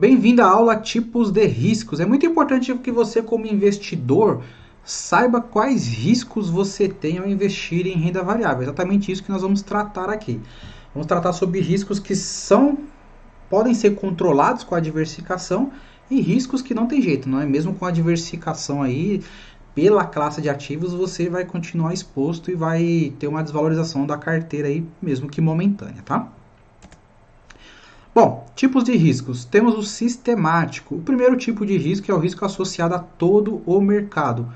Bem-vindo à aula Tipos de Riscos. É muito importante que você, como investidor, saiba quais riscos você tem ao investir em renda variável. É exatamente isso que nós vamos tratar aqui. Vamos tratar sobre riscos que podem ser controlados com a diversificação e riscos que não tem jeito, não é? Mesmo com a diversificação aí, pela classe de ativos, você vai continuar exposto e vai ter uma desvalorização da carteira aí, mesmo que momentânea, tá? Bom, tipos de riscos. Temos o sistemático. O primeiro tipo de risco é o risco associado a todo o mercado,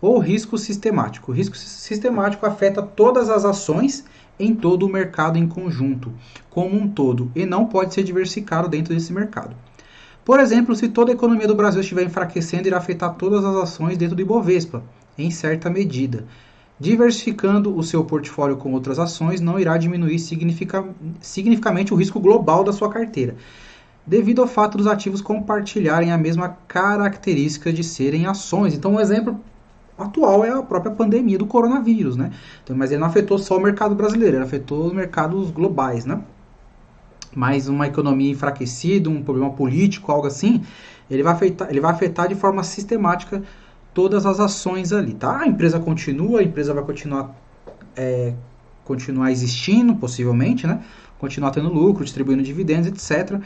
ou risco sistemático. O risco sistemático afeta todas as ações em todo o mercado em conjunto, como um todo, e não pode ser diversificado dentro desse mercado. Por exemplo, se toda a economia do Brasil estiver enfraquecendo, irá afetar todas as ações dentro do Ibovespa, em certa medida. Diversificando o seu portfólio com outras ações não irá diminuir significativamente o risco global da sua carteira, devido ao fato dos ativos compartilharem a mesma característica de serem ações. Então, um exemplo atual é a própria pandemia do coronavírus, né? Então, mas ele não afetou só o mercado brasileiro, ele afetou os mercados globais, né? Mas uma economia enfraquecida, um problema político, algo assim, ele vai afetar de forma sistemática todas as ações ali, tá? A empresa vai continuar existindo, possivelmente, né? Continuar tendo lucro, distribuindo dividendos, etc.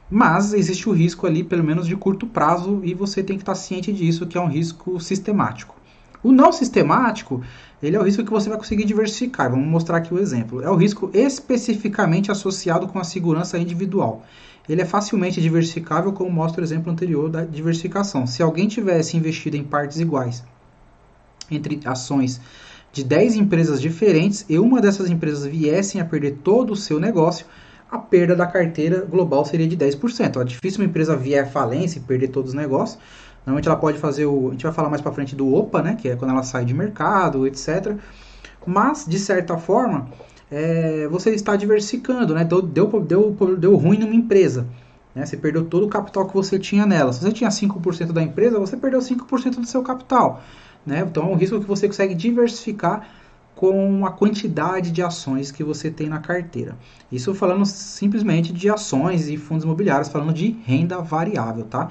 Mas existe o risco ali, pelo menos de curto prazo, e você tem que estar ciente disso, que é um risco sistemático. O não sistemático, ele é o risco que você vai conseguir diversificar. Vamos mostrar aqui o exemplo. É o risco especificamente associado com a segurança individual. Ele é facilmente diversificável, como mostra o exemplo anterior da diversificação. Se alguém tivesse investido em partes iguais entre ações de 10 empresas diferentes e uma dessas empresas viessem a perder todo o seu negócio, a perda da carteira global seria de 10%. É difícil uma empresa vier à falência e perder todos os negócios. Normalmente ela pode fazer a gente vai falar mais para frente do OPA, né, que é quando ela sai de mercado, etc. Mas, de certa forma, você está diversificando, né? Deu ruim numa empresa. Né? Você perdeu todo o capital que você tinha nela. Se você tinha 5% da empresa, você perdeu 5% do seu capital. Né? Então é um risco que você consegue diversificar com a quantidade de ações que você tem na carteira. Isso falando simplesmente de ações e fundos imobiliários, falando de renda variável, tá?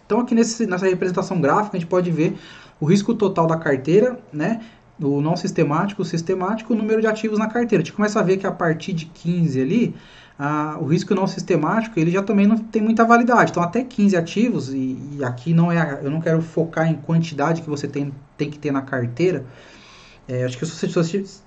Então aqui nessa representação gráfica a gente pode ver o risco total da carteira, né? O não sistemático, o sistemático, o número de ativos na carteira. A gente começa a ver que a partir de 15 ali, o risco não sistemático, ele já também não tem muita validade. Então até 15 ativos, e aqui eu não quero focar em quantidade que você tem que ter na carteira. Acho que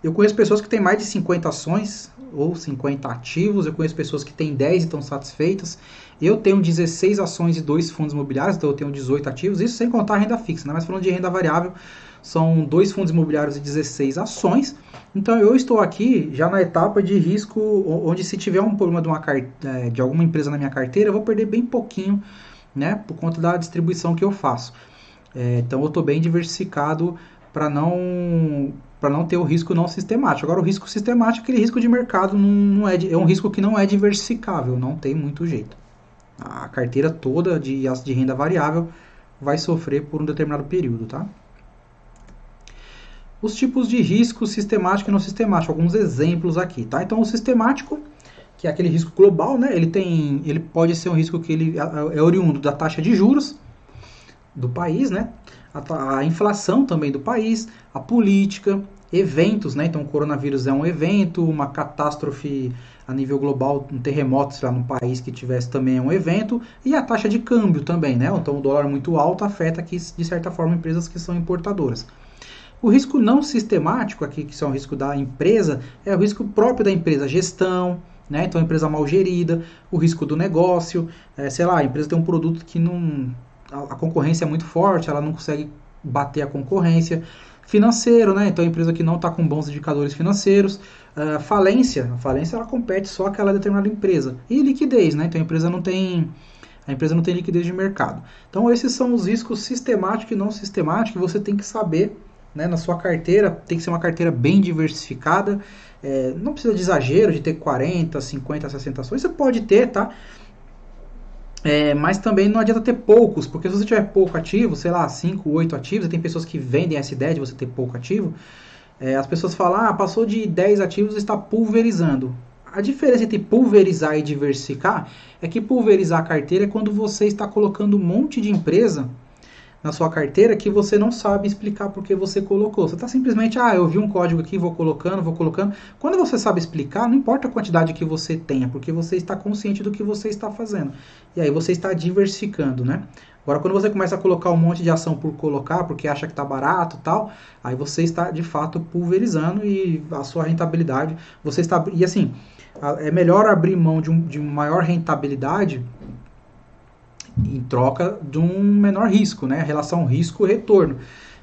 eu conheço pessoas que têm mais de 50 ações ou 50 ativos, eu conheço pessoas que têm 10 e estão satisfeitas. Eu tenho 16 ações e 2 fundos imobiliários, então eu tenho 18 ativos, isso sem contar a renda fixa, né? Mas falando de renda variável, são 2 fundos imobiliários e 16 ações. Então eu estou aqui já na etapa de risco, onde se tiver um problema de alguma empresa na minha carteira, eu vou perder bem pouquinho, né? Por conta da distribuição que eu faço. Então eu estou bem diversificado para não ter o risco não sistemático. Agora o risco sistemático, aquele risco de mercado, é um risco que não é diversificável, não tem muito jeito. A carteira toda de renda variável vai sofrer por um determinado período, tá? Os tipos de risco sistemático e não sistemático, alguns exemplos aqui, tá? Então o sistemático, que é aquele risco global, né? Ele pode ser um risco que ele é oriundo da taxa de juros do país, né? A inflação também do país, a política, eventos, né? Então o coronavírus é um evento, uma catástrofe a nível global, um terremoto lá no país que tivesse também é um evento, e a taxa de câmbio também, né? Então o dólar muito alto afeta aqui, de certa forma, empresas que são importadoras. O risco não sistemático, aqui que é o risco da empresa, é o risco próprio da empresa, gestão, né? Então a empresa mal gerida, o risco do negócio, sei lá, a empresa tem um produto que a concorrência é muito forte, ela não consegue bater a concorrência. Financeiro, né? Então a empresa que não está com bons indicadores financeiros. A falência ela compete só aquela determinada empresa. E liquidez, né? Então a empresa não tem liquidez de mercado. Então esses são os riscos sistemáticos e não sistemáticos que você tem que saber, né, na sua carteira. Tem que ser uma carteira bem diversificada. Não precisa de exagero de ter 40, 50, 60 ações. Você pode ter, tá? Mas também não adianta ter poucos, porque se você tiver pouco ativo, sei lá, 5, 8 ativos, e tem pessoas que vendem essa ideia de você ter pouco ativo, as pessoas falam, passou de 10 ativos e está pulverizando. A diferença entre pulverizar e diversificar é que pulverizar a carteira é quando você está colocando um monte de empresa na sua carteira que você não sabe explicar por que você colocou. Você está simplesmente, eu vi um código aqui, vou colocando, vou colocando. Quando você sabe explicar, não importa a quantidade que você tenha, porque você está consciente do que você está fazendo. E aí você está diversificando, né? Agora, quando você começa a colocar um monte de ação por colocar, porque acha que está barato e tal, aí você está, de fato, pulverizando e a sua rentabilidade, você está... E assim, é melhor abrir mão de uma maior rentabilidade em troca de um menor risco, né? Relação risco-retorno.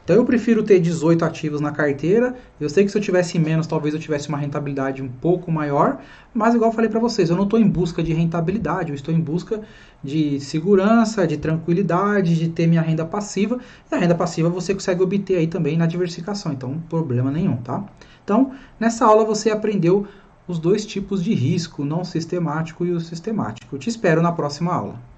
Então eu prefiro ter 18 ativos na carteira. Eu sei que se eu tivesse menos, talvez eu tivesse uma rentabilidade um pouco maior, mas igual eu falei para vocês, eu não estou em busca de rentabilidade, eu estou em busca de segurança, de tranquilidade, de ter minha renda passiva. E a renda passiva você consegue obter aí também na diversificação, então problema nenhum, tá? Então, nessa aula você aprendeu os dois tipos de risco, o não sistemático e o sistemático. Eu te espero na próxima aula.